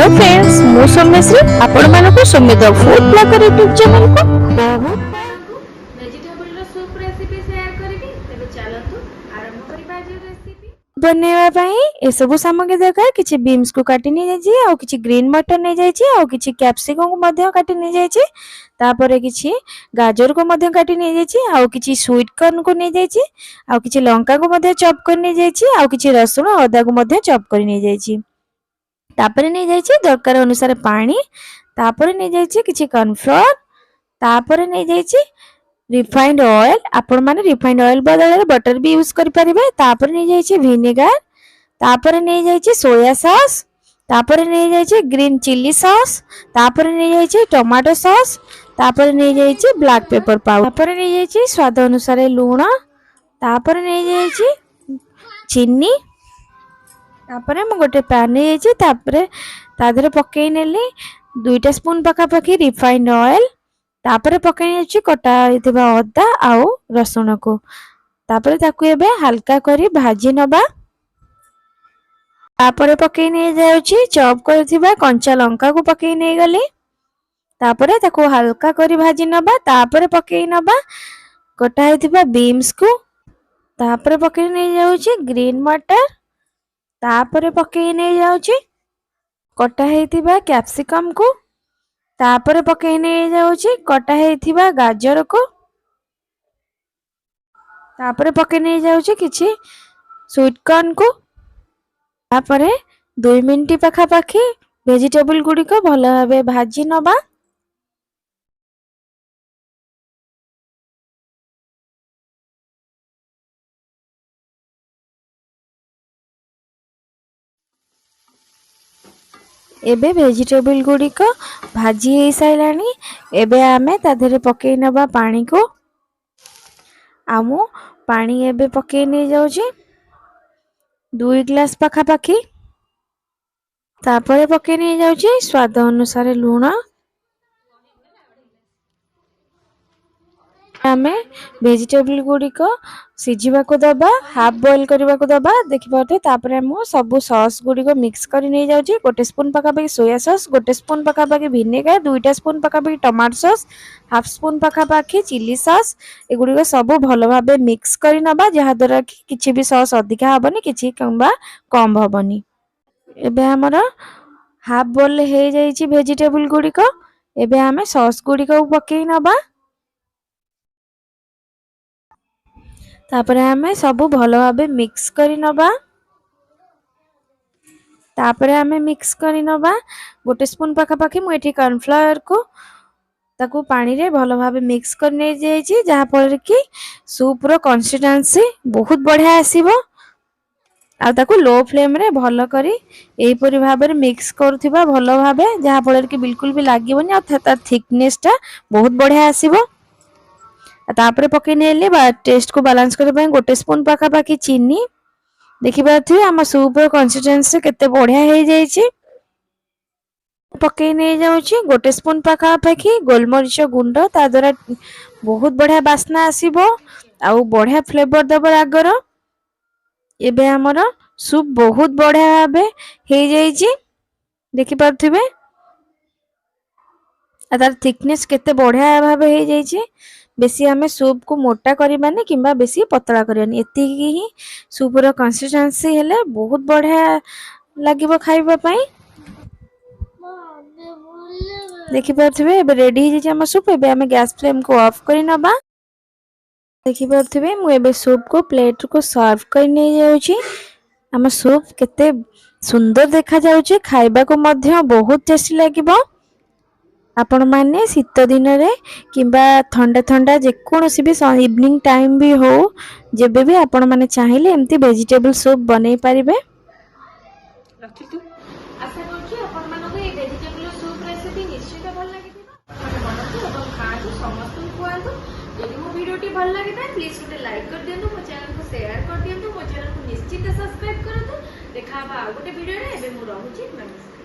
Hello friends मु सोमेश्री आपण मानको Sumit food blogger YouTube channel को वेजिटेबल रो सूप रेसिपी शेयर करबी तबे चलतु आरंभ करबा जे रेसिपी बनेवा पई ए सब सामग्री दरकार किछि बीन्स को काटी नै जाय छी आ किछि ग्रीन मटर नै जाय छी आ किछि कैप्सिकम को मध्य काटी नै जाय छी तापरे किछि गाजर को मध्य काटी नै जाय छी आ किछि स्वीट कॉर्न को नै जाय छी आ किछि लंका को मध्य चॉप कर नै जाय छी आ किछि लहसुन अदा को मध्य चॉप कर नै जाय छी तापरे नै जाय छी दरकार अनुसार पानी तापरे नै जाय छी किछि कॉर्नफ्लोर तापरे नै जाय छी रिफाइंड ऑयल आपण माने रिफाइंड ऑयल बदले बटर भी यूज कर परिबे तापरे नै जाय छी विनेगर तापरे नै जाय छी सोया सॉस तापरे नै जाय छी ग्रीन चिली सॉस तापरे नै जाय छी टोमेटो सॉस तापरे नै जाय छी ब्लैक पेपर पाउडर तापरे नै जाय छी स्वाद अनुसार लूण तापरे नै जाय छी चीनी तापरे मु गोटे पैन नै जाय छी तापरे ता देरे पकई नेली 2 स्पून पका पकी रिफाइंड ऑयल तापरे पकई छी कटा हितबा अदा आउ रसुण को तापरे ताकू एबे हल्का करी भाजी नबा तापरे पकई नै जाय छी चॉप करथिबा कंचा लंका को पकई नै गली तापरे ताकू हल्का करी भाजी नबा तापरे पकई नबा कटा हितबा बीन्स को तापरे पकई नै जाय छी ग्रीन मटर तापरे पकई नै जाय छी कटा हेतिबा कैप्सिकम को तापरे पकई नै जाय छी कटा हेतिबा गाजर को तापरे पकई नै जाय छी किछि स्वीट कॉर्न को तापरे 2 मिनिट पखा पाखी वेजिटेबल गुडी को भलो भाबे भाजी नबा एबे वेजिटेबल गुडी को भाजी हे साइलानी एबे आमे ता धरे पकई नबा पानी को आमु पानी एबे पकई नै जाउ छी 2 ग्लास पखा पाखी तापरे पकई नै जाउ छी स्वाद अनुसार लूण आमे वेजिटेबल गुडी को सिझिबा को दबा हाफ बॉईल करबा को दबा देखि पाते तापरे हम सब सॉस गुडी को मिक्स करी नै जाउ छी 1 स्पून पका पाकी सोया सॉस 1 स्पून पका पाकी विनेगर 2 स्पून पका पाकी टमाटो सॉस हाफ स्पून पका पाकी चिली सॉस ए गुडी को सब भलो भाबे मिक्स करी नबा जहा दरा कि किछि भी सॉस अधिका हबनी किछि कंबा कम हबनी एबे हमरा हाफ बॉईल हे जाई छी वेजिटेबल गुडी को एबे हमें सॉस गुडी को पकई नबा तापरे हमें सब भलो भाबे मिक्स करी नबा तापरे हमें मिक्स करी नबा 1 स्पून पका पाकी मु एठी कॉर्नफ्लोर को ताकू पानी रे भलो भाबे मिक्स कर नै जाय छी जहा पर कि सूप रो कंसिस्टेंसी बहुत बढ़िया आसीबो आ ताकू लो फ्लेम रे भलो करी एई परि भाबे मिक्स करथिबा भलो भाबे जहा पर कि बिल्कुल भी लागिबोनी आ ता थिकनेस ता बहुत बढ़िया आसीबो तापरे पकई नेले बा टेस्ट को बैलेंस करे पय 1 स्पून पका पाकी चीनी देखि पाथि हम सूप रो कंसिस्टेंसी केते बढ़िया हे जाय छी पकई नै जाउ छी 1 स्पून पका पाकी गोलमरिच गुंड ता द्वारा बहुत बढ़िया बास्ना आसीबो आ बढ़िया फ्लेवर दबर आगर एबे हमर सूप बहुत बढ़िया भाबे हे जाय छी देखि पाथि आ तार थिकनेस केते बढ़िया भाबे हे जाय छी बेसी हमें सूप को मोटा करबानी किंबा बेसी पतला करबानी एति ही सूप रो कंसिस्टेंसी हेले बहुत बढ़िया लागिबो खाइबा पई देखि पाथबे एबे रेडी हे जे हम सूप एबे हमें गैस फ्लेम को ऑफ करी नबा देखि पाथबे मु एबे सूप को प्लेट को सर्व कर नै जाउ छी हम सूप केते सुंदर देखा जाउ छी खाइबा को मध्य बहुत टेस्टी लागिबो आपण माने शीत दिन रे किंबा ठंडा ठंडा जे कोनोसी भी इवनिंग टाइम भी हो जेबे भी आपण माने चाहिले एम्ति वेजिटेबल सूप बनै परिबे रखितु आशा करछु आपण मानको ए वेजिटेबल सूप रेसिपी निश्चित भल लागिथिबा बनतु ଏବଂ खातु समस्त खुआतु यदि मो वीडियोटी भल लागिता प्लीज गोटे लाइक कर दियंतु मो चैनल को शेयर कर दियंतु मो चैनल को निश्चित सब्सक्राइब करंतु देखा बा गोटे वीडियो रे एबे मो रहूची नमस्कार।